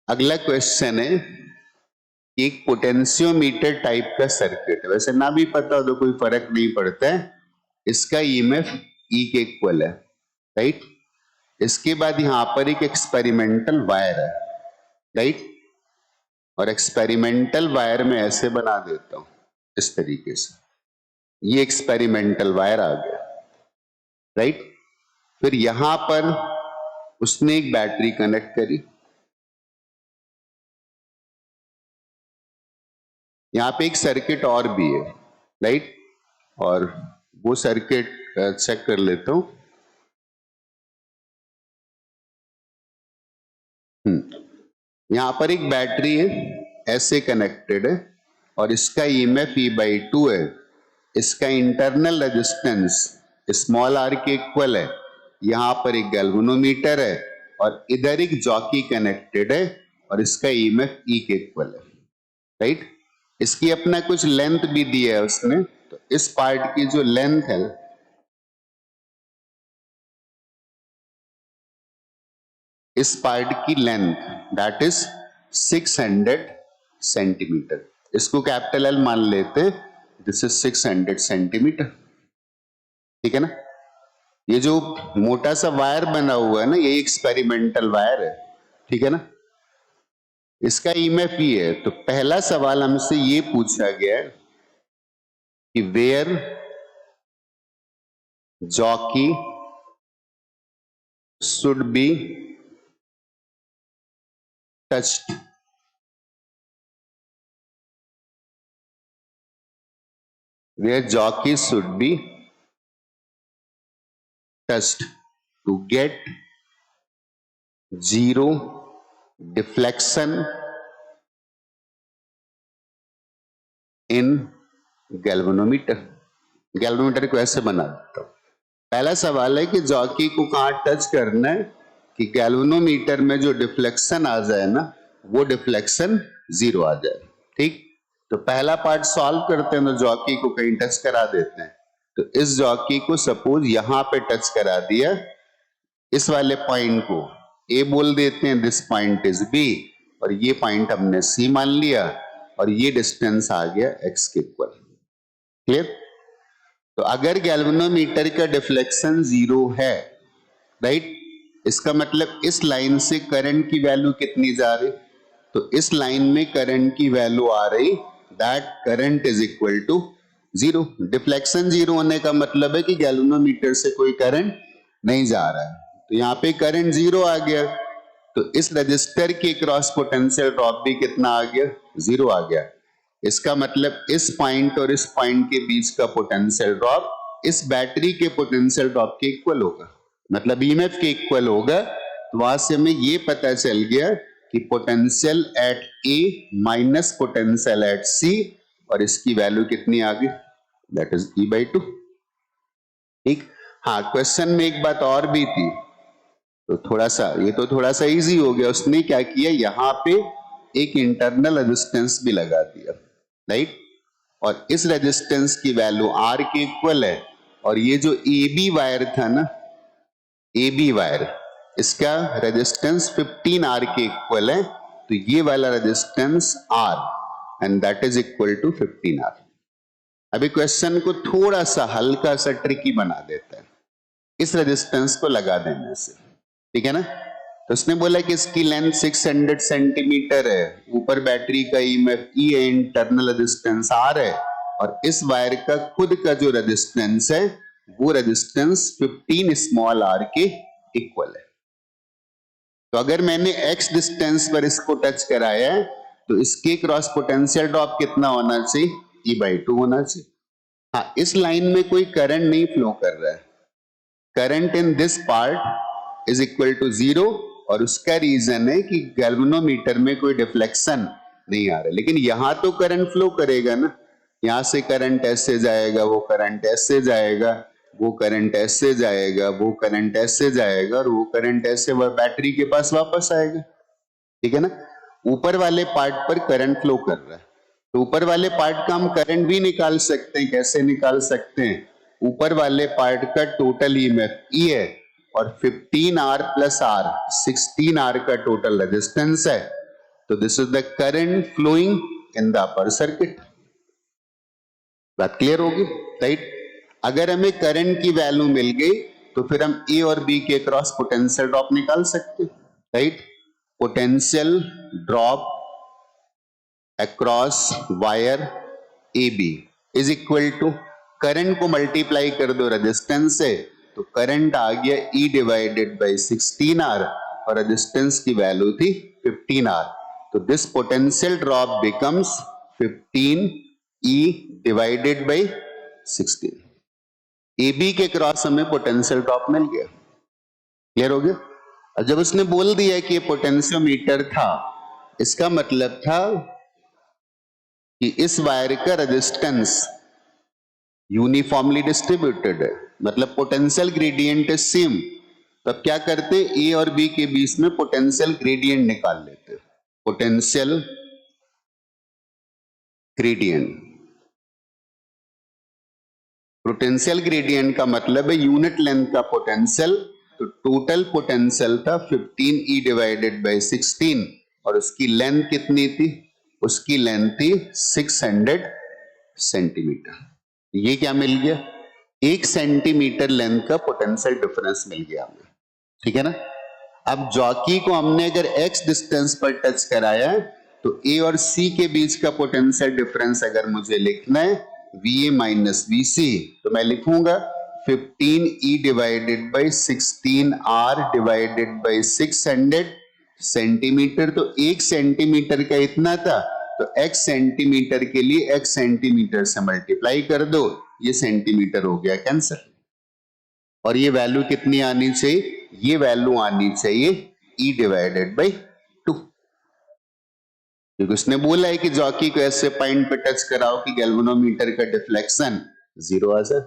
अगला क्वेश्चन है कि एक पोटेंशियोमीटर टाइप का सर्किट, वैसे ना भी पता हो तो कोई फर्क नहीं पड़ता है, इसका ईएमएफ ई के इक्वल है, राइट। इसके बाद यहां पर एक एक्सपेरिमेंटल वायर है, राइट, और एक्सपेरिमेंटल वायर में ऐसे बना देता हूं इस तरीके से, ये एक्सपेरिमेंटल वायर आ गया, राइट। फिर यहां पर उसने एक बैटरी कनेक्ट करी, यहां पे एक सर्किट और भी है, राइट, और वो सर्किट चेक कर लेता हूं। यहां पर एक बैटरी है ऐसे कनेक्टेड है और इसका ईएमएफ E/2 है, इसका इंटरनल रेजिस्टेंस स्मॉल आर के इक्वल है, यहां पर एक गैल्वेनोमीटर है और इधर एक जॉकी कनेक्टेड है और इसका ईएमएफ ई के इक्वल है, राइट। इसकी अपना कुछ लेंथ भी दिया है उसने, तो इस पार्ट की जो लेंथ है, इस पार्ट की लेंथ दैट इज 600 सेंटीमीटर, इसको कैपिटल एल मान लेते हैं, दिस इज 600 सेंटीमीटर, ठीक है ना। ये जो मोटा सा वायर बना हुआ है ना, ये एक्सपेरिमेंटल वायर है, ठीक है ना। इसका ईएमएफ ये है, तो पहला सवाल हमसे ये पूछा गया कि where jockey should be touched, where jockey should be touched to get zero deflection in galvanometer। Galvanometer को ऐसे बना देता हूं। पहला सवाल है कि जॉकी को कहां टच करना है कि गैल्वेनोमीटर में जो डिफ्लेक्शन आ जाए ना, वो डिफ्लेक्शन जीरो आ जाए, ठीक। तो पहला पार्ट सॉल्व करते हैं, तो जॉकी को कहीं टच करा देते हैं, तो इस जॉकी को सपोज यहां पे टच करा दिया, इस वाले पॉइंट को ए बोल देते हैं, दिस पॉइंट इज बी, और ये पॉइंट हमने सी मान लिया और ये डिस्टेंस आ गया एक्स के इक्वल, क्लियर। तो अगर गैल्वेनोमीटर का डिफ्लेक्शन जीरो है, राइट, इसका मतलब इस लाइन से करंट की वैल्यू कितनी जा रही, तो इस लाइन में करंट की वैल्यू आ रही that current is equal to zero. Deflection zero होने का मतलब है कि गैल्वेनोमीटर से कोई करंट नहीं जा रहा है, तो यहाँ पे करंट जीरो आ गया, तो इस रजिस्टर के क्रॉस पोटेंशियल ड्रॉप भी कितना आ गया, जीरो आ गया। इसका मतलब इस पॉइंट और इस पॉइंट के बीच का पोटेंशियल ड्रॉप इस बैटरी के पोटेंशियल ड्रॉप के इक्वल होगा, मतलब ईएमएफ के इक्वल होगा। तो वहां से हमें ये पता चल गया कि potential at A minus potential at C, और इसकी वैल्यू कितनी आ गई, दैट इज E/2, ठीक। हाँ, क्वेश्चन में एक बात और भी थी, तो थोड़ा सा ये तो थोड़ा सा इजी हो गया, उसने क्या किया, यहां पे एक इंटरनल रेजिस्टेंस भी लगा दिया, राइट, और इस रेजिस्टेंस की वैल्यू आर के इक्वल है, और ये जो ए बी वायर था ना, ए बी वायर, इसका रेजिस्टेंस 15 आर के इक्वल है, तो ये वाला resistance R and that is equal to 15 R. अभी क्वेश्चन को थोड़ा सा हल्का सा ट्रिकी बना देता है इस रेजिस्टेंस को लगा देने से, ठीक है ना। तो उसने बोला कि इसकी लेंथ 600 सेंटीमीटर है, ऊपर बैटरी का ईएमएफ ई है, इंटरनल रेजिस्टेंस आर है, और इस वायर का खुद का जो रेजिस्टेंस है वो रेजिस्टेंस 15 स्मॉल आर के इक्वल है। तो अगर मैंने x डिस्टेंस पर इसको टच कराया है, तो इसके क्रॉस पोटेंशियल ड्रॉप कितना होना चाहिए, E/2 होना चाहिए। हाँ, इस लाइन में कोई करंट नहीं फ्लो कर रहा है, current in this part is equal to zero, और उसका रीजन है कि गैल्वेनोमीटर में कोई डिफ्लेक्शन नहीं आ रहा, लेकिन यहां तो करंट फ्लो करेगा ना, यहां से करंट ऐसे जाएगा, वो करंट ऐसे जाएगा, वो करंट ऐसे जाएगा, वो करंट ऐसे जाएगा, और वो करंट ऐसे वह बैटरी के पास वापस आएगा, ठीक है ना। ऊपर वाले पार्ट पर करंट फ्लो कर रहा है, तो ऊपर वाले पार्ट का हम करंट भी निकाल सकते हैं, कैसे निकाल सकते हैं, ऊपर वाले पार्ट का टोटल ईएमएफ ई है और 15 आर प्लस आर 16 आर का टोटल रेजिस्टेंस है, तो this is the current flowing in the upper circuit. बात क्लियर होगी, राइट। अगर हमें करंट की वैल्यू मिल गई तो फिर हम ए और बी के क्रॉस पोटेंशियल ड्रॉप निकाल सकते हैं, right. Potential drop across wire A B is equal to, current को मल्टीप्लाई कर दो रेजिस्टेंस से, तो करंट आ गया E डिवाइडेड बाई 16R और रेजिस्टेंस की वैल्यू थी 15R। तो this potential drop becomes 15E divided by 16। AB के क्रॉस हमें पोटेंशियल ड्रॉप मिल गया। क्लियर हो गया। और जब उसने बोल दिया कि ये पोटेंशियोमीटर था, इसका मतलब था कि इस वायर का रेजिस्टेंस यूनिफॉर्मली डिस्ट्रीब्यूटेड है, मतलब पोटेंशियल ग्रेडियंट इज सेम। तो अब क्या करते, ए और बी के बीच में पोटेंशियल ग्रेडियंट निकाल लेते। पोटेंशियल ग्रेडियंट, पोटेंशियल ग्रेडियंट का मतलब है यूनिट लेंथ का पोटेंशियल। तो टोटल पोटेंशियल था 15E डिवाइडेड बाई 16 और उसकी लेंथ कितनी थी, उसकी लेंथ थी 600 सेंटीमीटर। ये क्या मिल गया, 1 सेंटीमीटर लेंथ का पोटेंशियल डिफरेंस मिल गया हमें, ठीक है ना। अब जॉकी को हमने अगर x डिस्टेंस पर टच कराया है तो A और C के बीच का पोटेंशियल डिफरेंस अगर मुझे लिखना है VA माइनस VC, तो मैं लिखूंगा 15E divided by 16R divided by 600 centimetre. तो 1 सेंटीमीटर का इतना था, तो x सेंटीमीटर के लिए x सेंटीमीटर से मल्टीप्लाई कर दो, ये सेंटीमीटर हो गया कैंसर। और ये वैल्यू कितनी आनी चाहिए, ये वैल्यू आनी चाहिए E डिवाइडेड बाई 2, क्योंकि उसने बोला है कि जॉकी को ऐसे पॉइंट पे टच कराओ कि गैल्वेनोमीटर का डिफ्लेक्शन 0 आ जाए,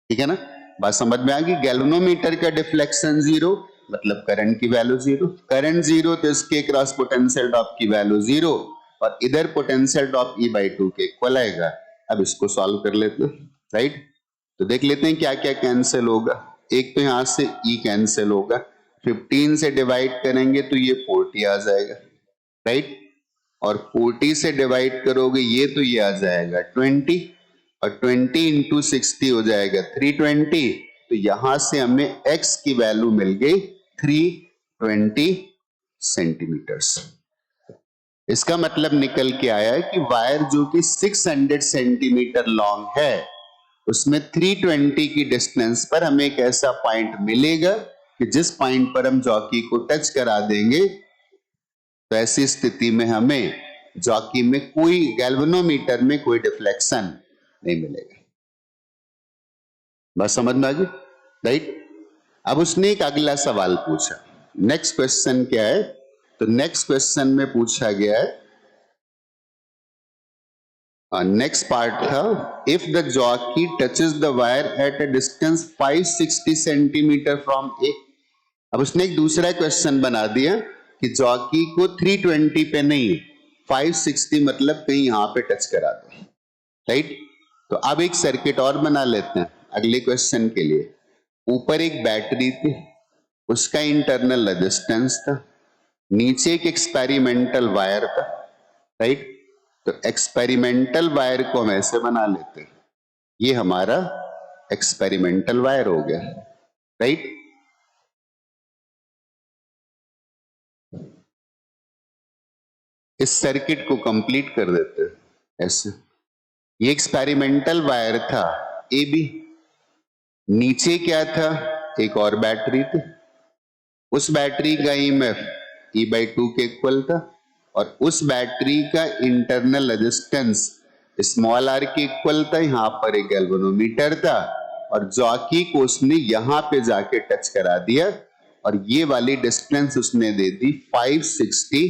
ठीक है ना। बात समझ में आ गई। गैल्वेनोमीटर का डिफ्लेक्शन 0 मतलब करंट की वैल्यू 0, करंट 0 तो इसके क्रॉस पोटेंशियल ड्रॉप की वैल्यू 0 और इधर पोटेंशियल ड्रॉप E/2 के इक्वल आएगा। अब इसको सॉल्व कर लेते हैं, राइट। तो देख लेते हैं क्या क्या कैंसिल होगा। एक तो यहां से E कैंसिल होगा, 15 से डिवाइड करेंगे तो ये 40 आ जाएगा, राइट। और 40 से डिवाइड करोगे ये तो ये आ जाएगा 20 और 20 इंटू 60 हो जाएगा 320। तो यहां से हमें x की वैल्यू मिल गई 320 सेंटीमीटर्स। इसका मतलब निकल के आया है कि वायर जो कि 600 सेंटीमीटर लॉन्ग है उसमें 320 की डिस्टेंस पर हमें एक ऐसा पॉइंट मिलेगा कि जिस पॉइंट पर हम जॉकी को टच करा देंगे तो ऐसी स्थिति में हमें जॉकी में कोई, गैल्वेनोमीटर में कोई डिफ्लेक्शन नहीं मिलेगा। बस समझ में आ गई, राइट। अब उसने एक अगला सवाल पूछा। नेक्स्ट क्वेश्चन क्या है, तो नेक्स्ट क्वेश्चन में पूछा गया है, नेक्स्ट पार्ट था, if the jockey touches the wire at a distance 560 centimetre from A. अब उसने एक दूसरा क्वेश्चन बना दिया कि जॉकी को 320 पे नहीं 560 मतलब कहीं यहां पे टच करा दो, राइट। तो अब एक सर्किट और बना लेते हैं अगले क्वेश्चन के लिए। ऊपर एक बैटरी थी, उसका इंटरनल रेजिस्टेंस था, नीचे एक एक्सपेरिमेंटल वायर था, राइट। तो एक्सपेरिमेंटल वायर को हम ऐसे बना लेते हैं, ये हमारा एक्सपेरिमेंटल वायर हो गया, राइट। इस सर्किट को कंप्लीट कर देते हैं ऐसे। ये एक्सपेरिमेंटल वायर था ए बी, नीचे क्या था, एक और बैटरी थी, उस बैटरी का ईएमएफ E/2 के इक्वल था और उस बैटरी का इंटरनल रेजिस्टेंस स्मॉल r के इक्वल था। यहां पर एक गैल्वेनोमीटर था और जॉकी को उसने यहां पे जाके टच करा दिया और ये वाली डिस्टेंस उसने दे दी 560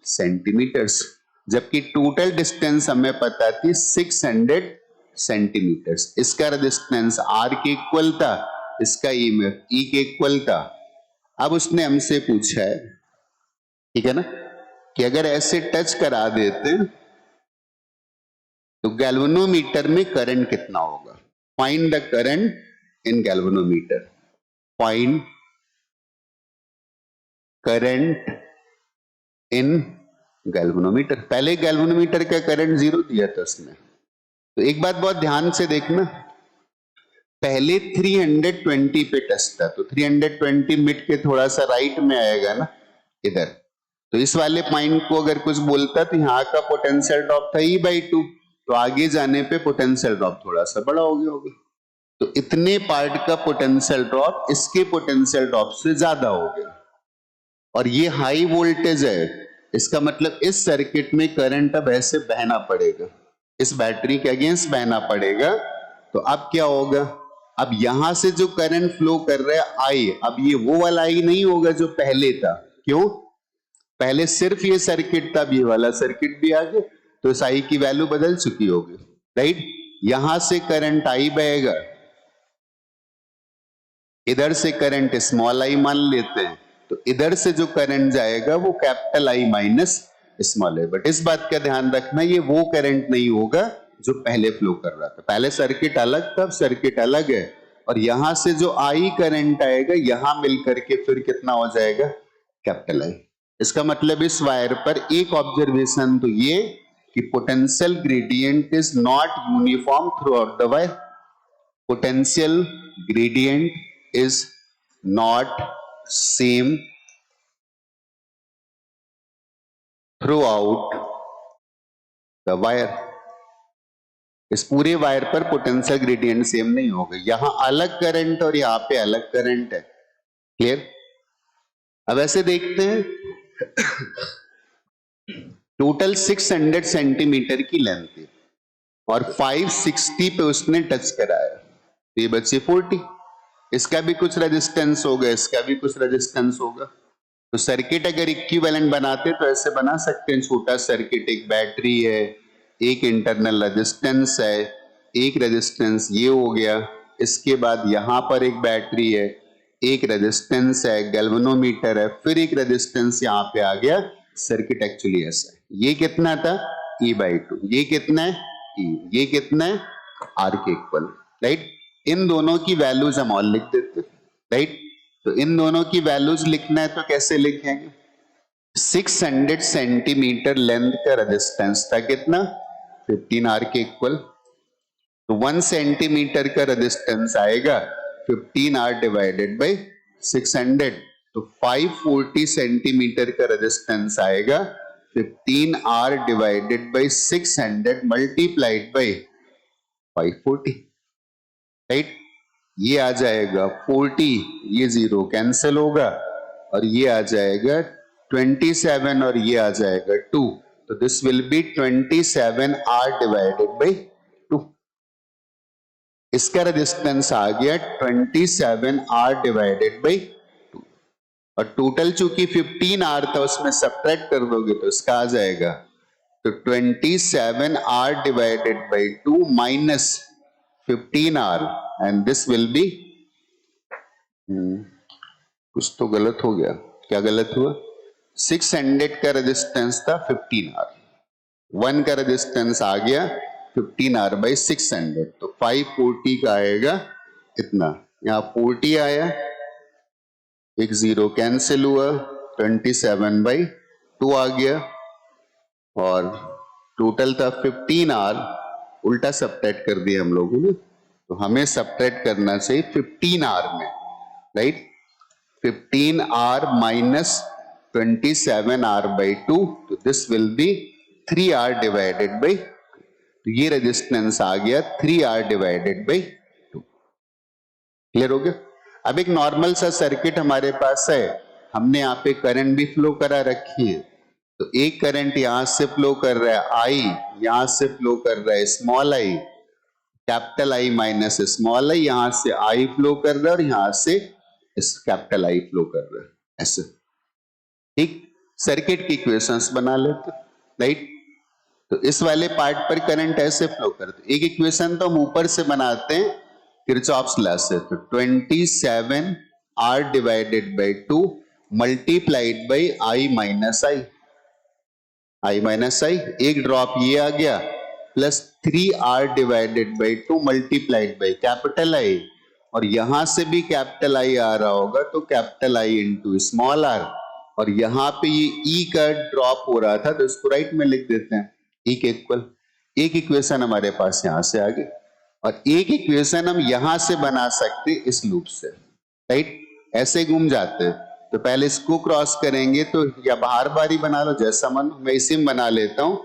सेंटीमीटर्स, जबकि टोटल डिस्टेंस हमें पता थी 600 सेंटीमीटर्स। इसका रेजिस्टेंस R के इक्वल था, इसका ईएमएफ E के इक्वल था। अब उसने हमसे पूछा है, ठीक है ना, कि अगर ऐसे टच करा देते तो गैल्वेनोमीटर में करंट कितना होगा। Find the current in galvanometer, find current in galvanometer. पहले गैल्वेनोमीटर का करंट 0 दिया था उसने। तो एक बात बहुत ध्यान से देखना, पहले 320 पे टच था, तो 320 मिट के थोड़ा सा राइट में आएगा ना इधर। तो इस वाले पॉइंट को अगर कुछ बोलता तो यहाँ का पोटेंशियल ड्रॉप था E/2, तो आगे जाने पे पोटेंशियल ड्रॉप थोड़ा सा बड़ा हो गया होगा। तो इतने पार्ट का पोटेंशियल ड्रॉप इसके पोटेंशियल ड्रॉप से ज्यादा हो गया, और ये हाई वोल्टेज है, इसका मतलब इस सर्किट में करंट अब ऐसे बहना पड़ेगा, इस बैटरी के अगेंस्ट बहना पड़ेगा। तो अब क्या होगा, अब यहां से जो करंट फ्लो कर रहा है आई, अब ये वो वाला आई नहीं होगा जो पहले था। क्यों? पहले सिर्फ ये सर्किट था, अब ये वाला सर्किट भी आ गया, तो इस आई की वैल्यू बदल चुकी होगी, राइट। यहां से करंट आई बहेगा, इधर से करंट स्मॉल आई मान लेते हैं, तो इधर से जो करंट जाएगा वो capital I minus small I. But इस बात का ध्यान रखना, ये वो करंट नहीं होगा जो पहले फ्लो कर रहा था। पहले सर्किट अलग था, सर्किट अलग है, और यहां से जो आई करंट आएगा यहां मिलकर के फिर कितना हो जाएगा, कैपिटल आई। इसका मतलब इस वायर पर एक ऑब्जर्वेशन तो ये कि potential gradient is not uniform through out the wire. Potential gradient is not same throughout the wire। इस पूरे वायर पर पोटेंशियल ग्रेडियंट सेम नहीं होगा, यहां अलग करंट और यहां पे अलग करंट है। क्लियर? अब ऐसे देखते हैं, टोटल 600 सेंटीमीटर की लेंथ है और 560 पे उसने टच कराया, तो ये बचे 40। इसका भी कुछ रेजिस्टेंस होगा, इसका भी कुछ रेजिस्टेंस होगा। तो सर्किट अगर इक्विवेलेंट बनाते तो ऐसे बना सकते हैं, छोटा सर्किट, एक बैटरी है, एक इंटरनल रेजिस्टेंस है, एक रेजिस्टेंस ये हो गया, इसके बाद यहां पर एक बैटरी है, एक रेजिस्टेंस है, गैल्वेनोमीटर है, फिर एक रेजिस्टेंस यहां पे आ गया। सर्किट एक्चुअली ऐसा है। ये कितना था, E/2, ये कितना है E, ये कितना है R के इक्वल, राइट। इन दोनों की वैल्यूज हम और लिख देते, राइट। तो इन दोनों की वैल्यूज लिखना है तो कैसे लिखेंगे, 600 सेंटीमीटर लेंथ का रेजिस्टेंस था कितना, 15R के इक्वल। तो 1 सेंटीमीटर का रेजिस्टेंस आएगा 15R डिवाइडेड बाई 600, तो 540 सेंटीमीटर का रेजिस्टेंस आएगा 15R divided by 600 multiplied by 540, right. ये आ जाएगा 40, ये 0 कैंसिल होगा, और ये आ जाएगा 27 और ये आ जाएगा 2, तो this will be 27R divided by 2। इसका रेजिस्टेंस आ गया 27R डिवाइडेड बाई 2, और टोटल चूंकि 15R था उसमें सब्ट्रैक्ट कर दोगे तो इसका आ जाएगा, तो 27R divided by 2 minus 15R, and this will be, कुछ तो गलत हो गया, क्या गलत हुआ, 600 का रेजिस्टेंस था 15R, 1 का रेजिस्टेंस आ गया 15R बाई 600, तो 540 का आएगा इतना, यहाँ 40 आया, एक 0 कैंसिल हुआ, 27 बाई 2 आ गया, और टोटल था 15R, उल्टा सब्ट्रैक्ट कर दिया हम लोगों ने, तो हमें सब्ट्रैक्ट करना चाहिए 15R में, right. 15R minus 27R by 2, तो this will be 3R divided by, तो ये रेजिस्टेंस आ गया 3R डिवाइडेड बाई 2। क्लियर हो गया? अब एक नॉर्मल सा सर्किट हमारे पास है, हमने यहाँ पे करंट भी फ्लो करा रखी है, तो एक करंट यहां से फ्लो कर रहा है आई, यहां से फ्लो कर रहा है small I, capital I minus small आई, यहां से आई फ्लो कर रहा है और यहां से इस कैपिटल आई फ्लो कर रहा है, ऐसे। ठीक, सर्किट की इक्वेशंस बना लेते, राइट। तो इस वाले पार्ट पर करंट ऐसे फ्लो करते, एक इक्वेशन तो हम ऊपर से बनाते हैं किरचॉफ्स लॉ से, तो 27R divided by 2 multiplied by I minus I, I minus I, एक ड्रॉप ये आ गया, plus 3R divided by 2 multiplied by capital I, और यहां से भी कैपिटल आई आ रहा होगा तो capital I into small R, और यहाँ पे ये ई का ड्रॉप हो रहा था, तो इसको राइट में लिख देते हैं ई के इक्वल। एक इक्वेशन हमारे पास यहां से आ गई, और एक इक्वेशन हम यहां से बना सकते इस लूप से, राइट। ऐसे घूम जाते हैं, तो पहले इसको क्रॉस करेंगे, तो या बाहर बारी बना लो जैसा मन, मैं इसी में बना लेता हूं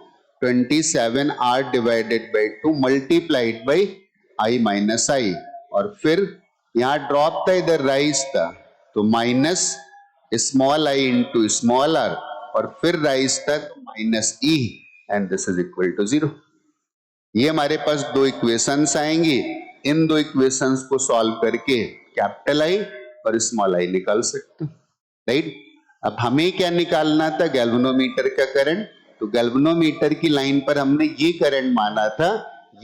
27r divided by 2 multiplied by i minus I, और फिर यहां ड्रॉप था, इधर राइज था, तो minus small I into small R, और फिर राइज था तो minus E, and this is equal to 0। ये हमारे पास दो इक्वेशंस आएंगी, इन दो इक्वेशंस को सॉल्व करके कैपिटल आई और स्मॉल आई निकाल सकते हैं, राइट। अब हमें क्या निकालना था, गैल्वेनोमीटर का करंट, तो गैल्वेनोमीटर की लाइन पर हमने ये करंट माना था,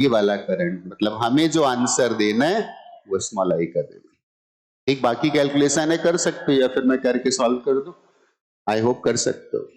ये वाला करंट, मतलब हमें जो आंसर देना है वो स्मॉल आई का देना है। एक बाकी कैलकुलेशन है, कर सकते हो या फिर मैं करके सॉल्व कर दूं, आई होप कर सकते हो।